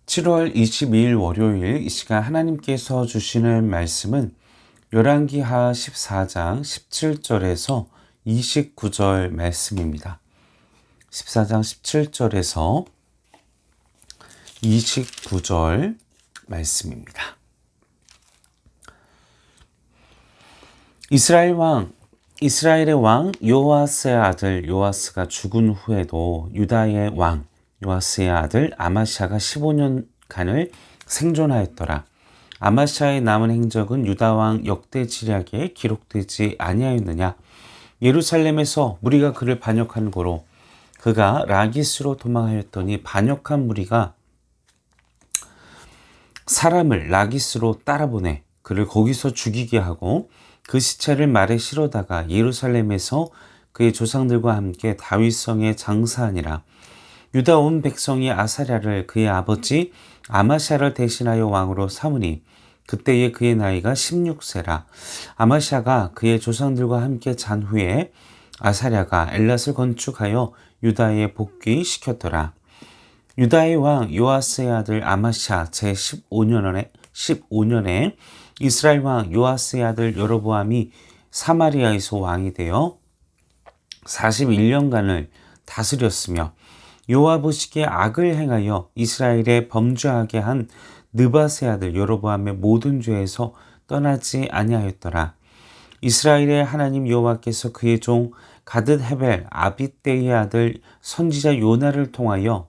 7월 22일 월요일 이 시간 하나님께서 주시는 말씀은 열왕기하 14장 17절에서 29절 말씀입니다. 14장 17절에서 29절 말씀입니다. 이스라엘의 왕 요아스의 아들 요아스가 죽은 후에도 유다의 왕 요아스의 아들 아마시아가 15년간을 생존하였더라. 아마시아의 남은 행적은 유다왕 역대지략에 기록되지 아니하였느냐. 예루살렘에서 무리가 그를 반역한 고로 그가 라기스로 도망하였더니 반역한 무리가 사람을 라기스로 따라보내 그를 거기서 죽이게 하고 그 시체를 말에 실어다가 예루살렘에서 그의 조상들과 함께 다윗성에 장사하니라. 유다 온 백성이 아사랴를 그의 아버지 아마시아를 대신하여 왕으로 삼으니 그때에 그의 나이가 16세라. 아마시아가 그의 조상들과 함께 잔 후에 아사랴가 엘랏을 건축하여 유다에 복귀시켰더라. 유다의 왕 요아스의 아들 아마시아 제15년에 이스라엘 왕 요아스의 아들 여로보암이 사마리아에서 왕이 되어 41년간을 다스렸으며 여호와 보시기에 악을 행하여 이스라엘에 범죄하게 한 느밧의 아들 여로보암의 모든 죄에서 떠나지 아니하였더라. 이스라엘의 하나님 여호와께서 그의 종 가드 헤벨 아빗대의 아들 선지자 요나를 통하여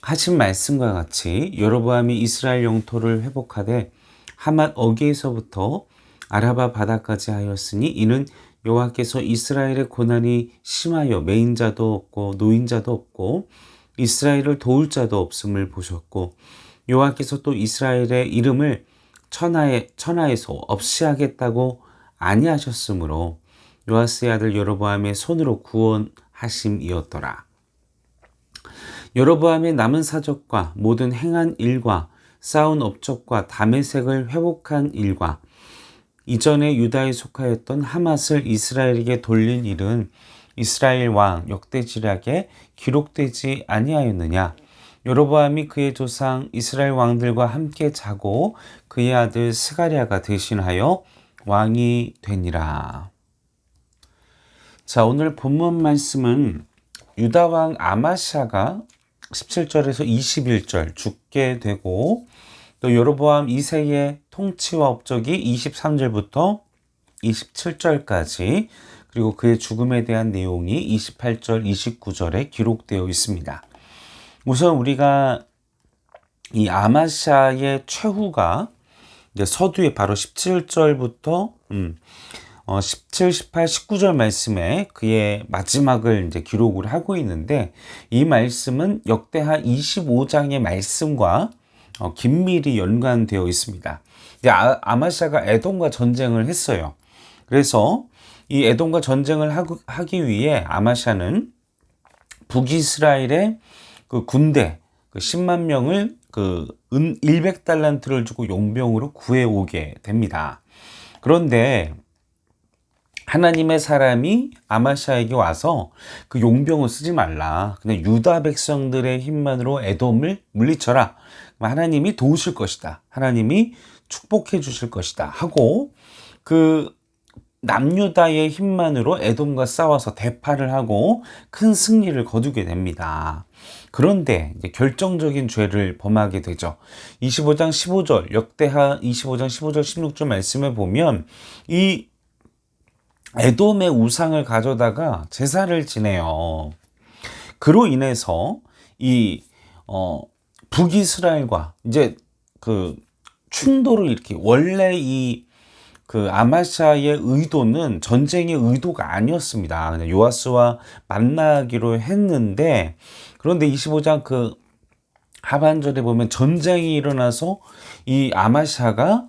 하신 말씀과 같이 여로보암이 이스라엘 영토를 회복하되 하맛 어귀에서부터 아라바 바다까지 하였으니 이는 여호와께서 이스라엘의 고난이 심하여 매인자도 없고 노인자도 없고 이스라엘을 도울 자도 없음을 보셨고 여호와께서 또 이스라엘의 이름을 천하에서 없이 하겠다고 아니하셨으므로 요아스의 아들 여로보암의 손으로 구원하심이었더라. 여로보암의 남은 사적과 모든 행한 일과 쌓은 업적과 다메섹을 회복한 일과 이전에 유다에 속하였던 하맛을 이스라엘에게 돌린 일은 이스라엘 왕 역대지략에 기록되지 아니하였느냐. 여로보암이 그의 조상 이스라엘 왕들과 함께 자고 그의 아들 스가랴가 대신하여 왕이 되니라. 자, 오늘 본문 말씀은 유다 왕 아마시아가 17절에서 21절 죽게 되고 또 여로보암 2세의 통치와 업적이 23절부터 27절까지 그리고 그의 죽음에 대한 내용이 28절, 29절에 기록되어 있습니다. 우선 우리가 이 아마시아의 최후가 이제 서두에 바로 17절부터 17, 18, 19절 말씀에 그의 마지막을 이제 기록을 하고 있는데 이 말씀은 역대하 25장의 말씀과 긴밀히 연관되어 있습니다. 아마시아가 에돔과 전쟁을 했어요. 그래서 이 에돔과 전쟁을 하기 위해 아마시아는 북이스라엘의 그 군대 10만 명을 은 100달란트를 주고 용병으로 구해오게 됩니다. 그런데 하나님의 사람이 아마시아에게 와서 그 용병을 쓰지 말라. 그냥 유다 백성들의 힘만으로 에돔을 물리쳐라. 하나님이 도우실 것이다. 하나님이 축복해 주실 것이다. 하고 그 남유다의 힘만으로 에돔과 싸워서 대파를 하고 큰 승리를 거두게 됩니다. 그런데 이제 결정적인 죄를 범하게 되죠. 25장 15절 역대하 25장 15절 16절 말씀에 보면 이 에돔의 우상을 가져다가 제사를 지내요. 그로 인해서 이 북이스라엘과 이제 그 충돌을 일으키 원래 이 그 아마시아의 의도는 전쟁의 의도가 아니었습니다. 그냥 요아스와 만나기로 했는데 그런데 25장 그 하반절에 보면 전쟁이 일어나서 이 아마시아가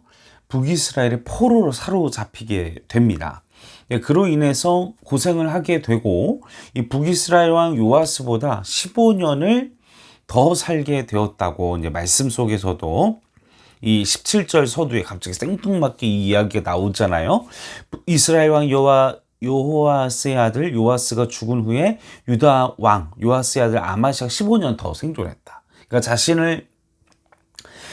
북이스라엘의 포로로 사로잡히게 됩니다. 그로 인해서 고생을 하게 되고 이 북이스라엘 왕 요아스보다 15년을 더 살게 되었다고 이제 말씀 속에서도 이 17절 서두에 갑자기 생뚱맞게 이 이야기가 나오잖아요. 이스라엘 왕 요호아스의 아들 요아스가 죽은 후에 유다 왕 요아스의 아들 아마시아가 15년 더 생존했다. 그러니까 그러니까 자신을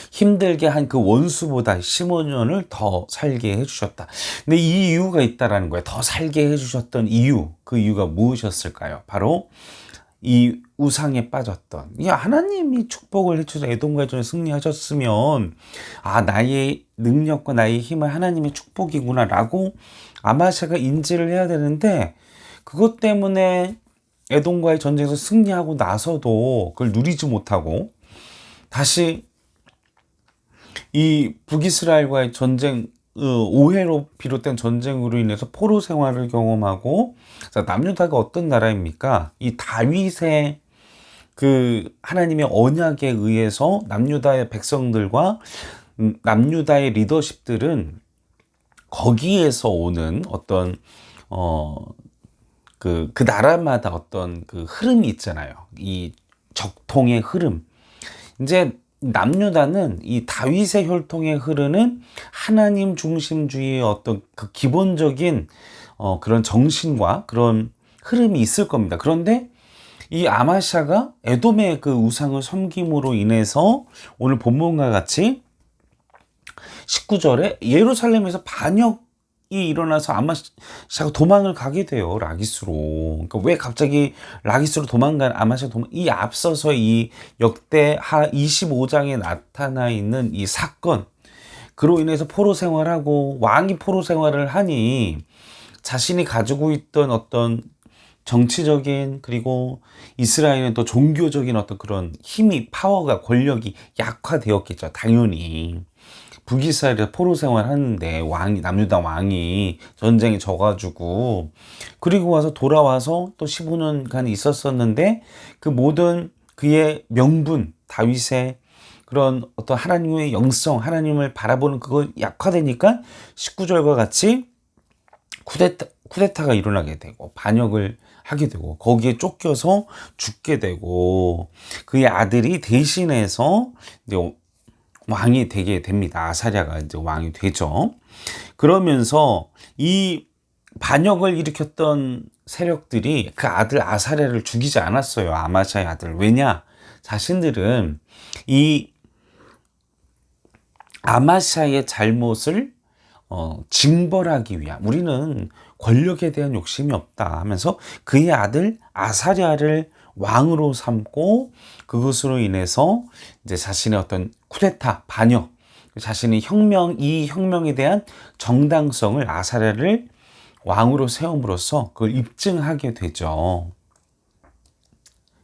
힘들게 한 그 원수보다 15년을 더 살게 해주셨다. 근데 이 이유가 있다라는 거예요. 더 살게 해주셨던 이유, 그 이유가 무엇이었을까요? 바로 이 우상에 빠졌던, 하나님이 축복을 해주셔서 에돔과의 전에 승리하셨으면 나의 능력과 나의 힘은 하나님의 축복이구나 라고 아마샤가 인지를 해야 되는데, 그것 때문에 에돔과의 전쟁에서 승리하고 나서도 그걸 누리지 못하고 다시 이 북이스라엘과의 전쟁, 오해로 비롯된 전쟁으로 인해서 포로 생활을 경험하고, 남유다가 어떤 나라입니까? 이 다윗의 그 하나님의 언약에 의해서 남유다의 백성들과 남유다의 리더십들은 거기에서 오는 어떤 그 나라마다 어떤 그 흐름이 있잖아요. 이 적통의 흐름. 이제 남유다는 이 다윗의 혈통에 흐르는 하나님 중심주의의 어떤 그 기본적인 그런 정신과 그런 흐름이 있을 겁니다. 그런데 이 아마샤가 에돔의 그 우상을 섬김으로 인해서 오늘 본문과 같이 19절에 예루살렘에서 반역이 일어나서 아마샤가 도망을 가게 돼요. 라기스로. 그러니까 왜 갑자기 라기스로 도망간 아마샤가 이 앞서서 이 역대하 25장에 나타나 있는 이 사건, 그로 인해서 포로 생활하고 왕이 포로 생활을 하니 자신이 가지고 있던 어떤 정치적인, 그리고 이스라엘의 또 종교적인 어떤 그런 힘이, 파워가, 권력이 약화되었겠죠. 당연히. 북이스라엘에서 포로 생활하는데 남유다 왕이 전쟁에 져가지고, 그리고 와서 돌아와서 또 15년간 있었었는데, 그 모든 그의 명분, 다윗의 그런 어떤 하나님의 영성, 하나님을 바라보는 그거 약화되니까 19절과 같이 쿠데타가 일어나게 되고 반역을 하게 되고 거기에 쫓겨서 죽게 되고, 그의 아들이 대신해서 이제 왕이 되게 됩니다. 아사랴가 이제 왕이 되죠. 그러면서 이 반역을 일으켰던 세력들이 그 아들 아사랴를 죽이지 않았어요. 아마샤의 아들. 왜냐? 자신들은 이 아마샤의 잘못을 징벌하기 위한, 우리는 권력에 대한 욕심이 없다 하면서 그의 아들 아사랴를 왕으로 삼고, 그것으로 인해서 이제 자신의 어떤 쿠데타, 반역, 자신의 이 혁명에 대한 정당성을, 아사랴를 왕으로 세움으로써 그걸 입증하게 되죠.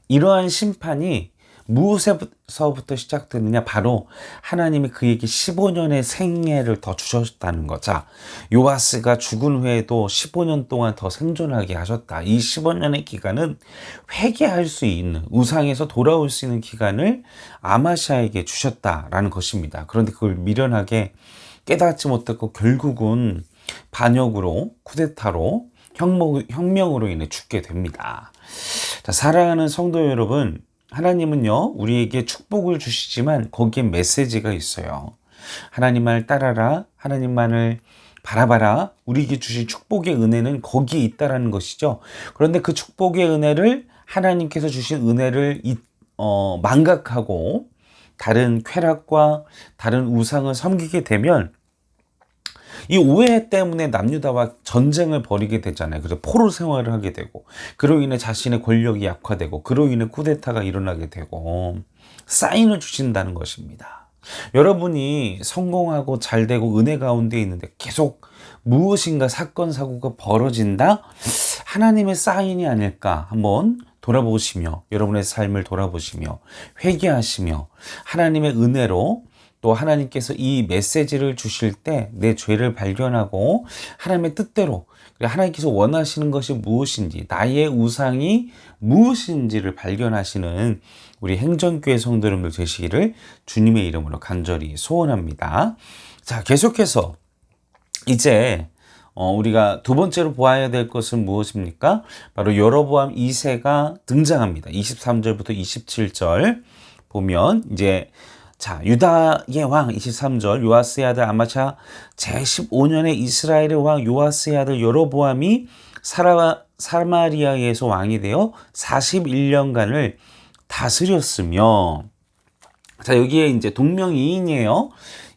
이러한 심판이 무엇에서부터 시작되느냐? 바로 하나님이 그에게 15년의 생애를 더 주셨다는 거. 자, 요아스가 죽은 후에도 15년 동안 더 생존하게 하셨다. 이 15년의 기간은 회개할 수 있는, 우상에서 돌아올 수 있는 기간을 아마샤에게 주셨다라는 것입니다. 그런데 그걸 미련하게 깨닫지 못했고 결국은 반역으로, 쿠데타로, 혁명으로 인해 죽게 됩니다. 자, 사랑하는 성도 여러분, 하나님은요, 우리에게 축복을 주시지만 거기에 메시지가 있어요. 하나님만을 따라라, 하나님만을 바라봐라. 우리에게 주신 축복의 은혜는 거기에 있다라는 것이죠. 그런데 그 축복의 은혜를, 하나님께서 주신 은혜를 망각하고 다른 쾌락과 다른 우상을 섬기게 되면 이 오해 때문에 남유다와 전쟁을 벌이게 되잖아요. 그래서 포로 생활을 하게 되고, 그로 인해 자신의 권력이 약화되고, 그로 인해 쿠데타가 일어나게 되고, 사인을 주신다는 것입니다. 여러분이 성공하고 잘 되고 은혜 가운데 있는데 계속 무엇인가 사건 사고가 벌어진다? 하나님의 사인이 아닐까 한번 돌아보시며, 여러분의 삶을 돌아보시며 회개하시며, 하나님의 은혜로 또 하나님께서 이 메시지를 주실 때 내 죄를 발견하고 하나님의 뜻대로, 하나님께서 원하시는 것이 무엇인지, 나의 우상이 무엇인지를 발견하시는 우리 행전교회 성도 여러분들 되시기를 주님의 이름으로 간절히 소원합니다. 자, 계속해서 이제 우리가 두 번째로 보아야 될 것은 무엇입니까? 바로 여로보암 2세가 등장합니다. 23절부터 27절 보면 이제, 자, 유다의 왕 23절, 요아스의 아들 아마샤 제15년에 이스라엘의 왕 요아스의 아들 여로보암이 사마리아에서 왕이 되어 41년간을 다스렸으며, 자, 여기에 이제 동명이인이에요.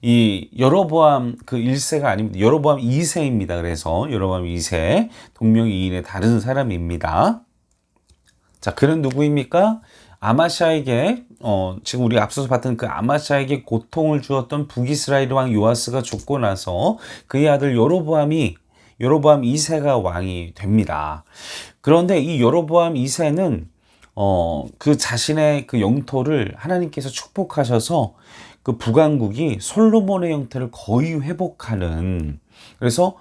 이 여로보암 그 1세가 아닙니다. 여로보암 2세입니다. 그래서 여로보암 2세 동명이인의 다른 사람입니다. 자, 그는 누구입니까? 아마샤에게 지금 우리 앞서서 봤던 그 아마샤에게 고통을 주었던 북이스라엘 왕 요아스가 죽고 나서 그의 아들 여로보암 2세가 왕이 됩니다. 그런데 이 여로보암 2세는 그 자신의 그 영토를 하나님께서 축복하셔서 그 북왕국이 솔로몬의 형태를 거의 회복하는, 그래서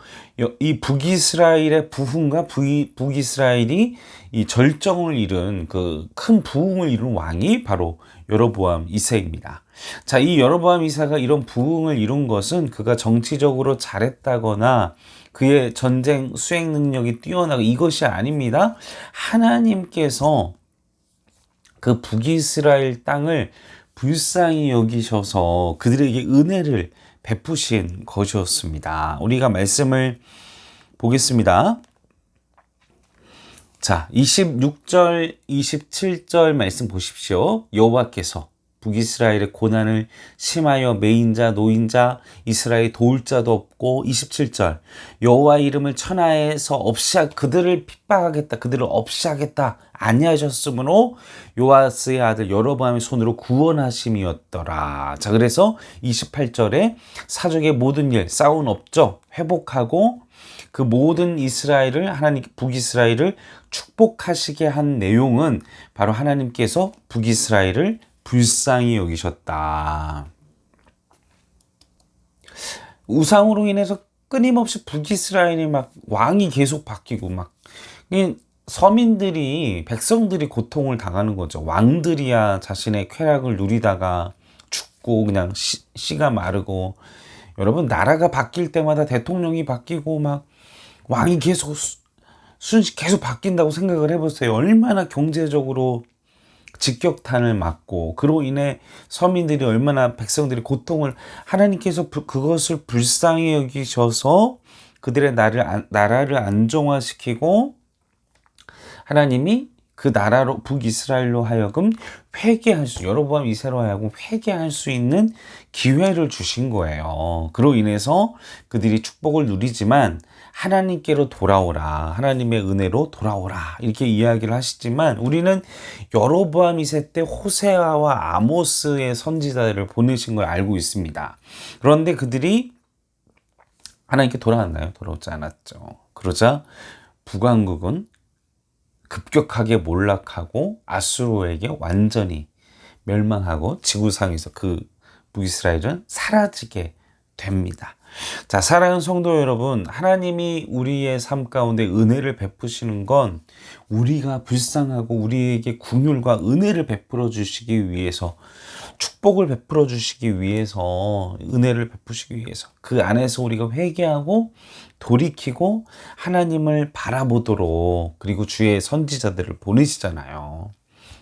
이 북이스라엘의 부흥과 북이스라엘이 이 절정을 이룬 그 큰 부흥을 이룬 왕이 바로 여로보암 2세입니다. 자, 이 여로보암 2세가 이런 부흥을 이룬 것은 그가 정치적으로 잘했다거나 그의 전쟁 수행 능력이 뛰어나고 이것이 아닙니다. 하나님께서 그 북이스라엘 땅을 불쌍히 여기셔서 그들에게 은혜를 베푸신 것이었습니다. 우리가 말씀을 보겠습니다. 자, 26절, 27절 말씀 보십시오. 여호와께서 북이스라엘의 고난을 심하여 매인자, 노인자, 이스라엘 도울 자도 없고, 27절 여호와 이름을 천하에서 그들을 핍박하겠다, 그들을 없이하겠다 아니하셨으므로 요아스의 아들 여로보암의 손으로 구원하심이었더라. 자, 그래서 28절에 사족의 모든 일, 쌓은 업적 회복하고 그 모든 이스라엘을 북이스라엘을 축복하시게 한 내용은 바로 하나님께서 북이스라엘을 불쌍히 여기셨다. 우상으로 인해서 끊임없이 북이스라엘이 막 왕이 계속 바뀌고 막 서민들이, 백성들이 고통을 당하는 거죠. 왕들이야 자신의 쾌락을 누리다가 죽고 그냥 씨가 마르고, 여러분 나라가 바뀔 때마다 대통령이 바뀌고 막 왕이 계속 계속 바뀐다고 생각을 해보세요. 얼마나 경제적으로 직격탄을 맞고, 그로 인해 서민들이 얼마나, 백성들이 고통을, 하나님께서 그것을 불쌍히 여기셔서 그들의 나라를 안정화시키고 하나님이 그 나라로 북이스라엘로 하여금 여로보암 2세로 하여금 회개할 수 있는 기회를 주신 거예요. 그로 인해서 그들이 축복을 누리지만 하나님께로 돌아오라, 하나님의 은혜로 돌아오라 이렇게 이야기를 하시지만, 우리는 여로보암 2세 때 호세아와 아모스의 선지자들을 보내신 걸 알고 있습니다. 그런데 그들이 하나님께 돌아왔나요? 돌아오지 않았죠. 그러자 북왕국은 급격하게 몰락하고 아수르에게 완전히 멸망하고 지구상에서 그 북이스라엘은 사라지게 됩니다. 자, 사랑하는 성도 여러분, 하나님이 우리의 삶 가운데 은혜를 베푸시는 건 우리가 불쌍하고 우리에게 긍휼과 은혜를 베풀어 주시기 위해서, 축복을 베풀어 주시기 위해서, 은혜를 베푸시기 위해서, 그 안에서 우리가 회개하고 돌이키고 하나님을 바라보도록, 그리고 주의 선지자들을 보내시잖아요.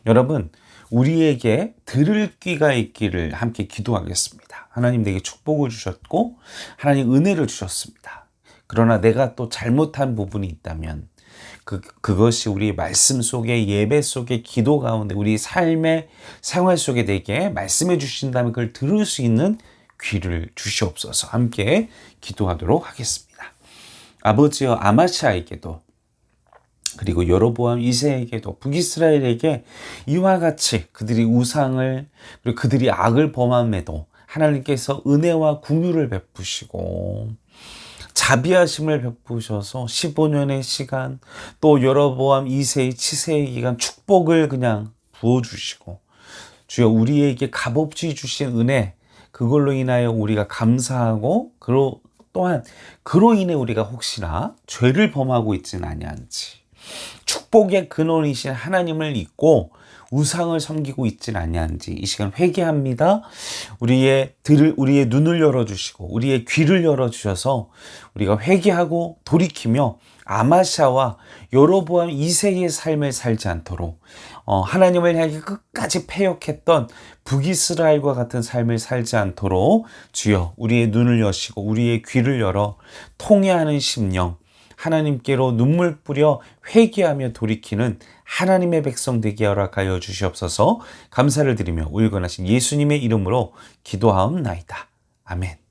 여러분, 우리에게 들을 귀가 있기를 함께 기도하겠습니다. 하나님 내게 축복을 주셨고 하나님 은혜를 주셨습니다. 그러나 내가 또 잘못한 부분이 있다면 그것이 우리 말씀 속에, 예배 속에, 기도 가운데, 우리 삶의 생활 속에 내게 말씀해 주신다면 그걸 들을 수 있는 귀를 주시옵소서. 함께 기도하도록 하겠습니다. 아버지여, 아마샤에게도 그리고 여로보암 2세에게도 북이스라엘에게 이와 같이 그들이 우상을, 그리고 그들이 악을 범함에도 하나님께서 은혜와 긍휼을 베푸시고 자비하심을 베푸셔서 15년의 시간, 또 여로보암 2세의 치세의 기간 축복을 그냥 부어주시고, 주여 우리에게 값없이 주신 은혜, 그걸로 인하여 우리가 감사하고, 또한 그로 인해 우리가 혹시나 죄를 범하고 있지는 아니한지, 축복의 근원이신 하나님을 잊고 우상을 섬기고 있지는 아니한지 이 시간 회개합니다. 우리의 눈을 열어주시고 우리의 귀를 열어주셔서 우리가 회개하고 돌이키며 아마샤와 여로보암 2세의 삶을 살지 않도록, 하나님을 향해 끝까지 패역했던 북이스라엘과 같은 삶을 살지 않도록 주여 우리의 눈을 여시고 우리의 귀를 열어 통회하는 심령, 하나님께로 눈물 뿌려 회개하며 돌이키는 하나님의 백성 되게 허락하여 주시옵소서. 감사를 드리며 울건하신 예수님의 이름으로 기도하옵나이다. 아멘.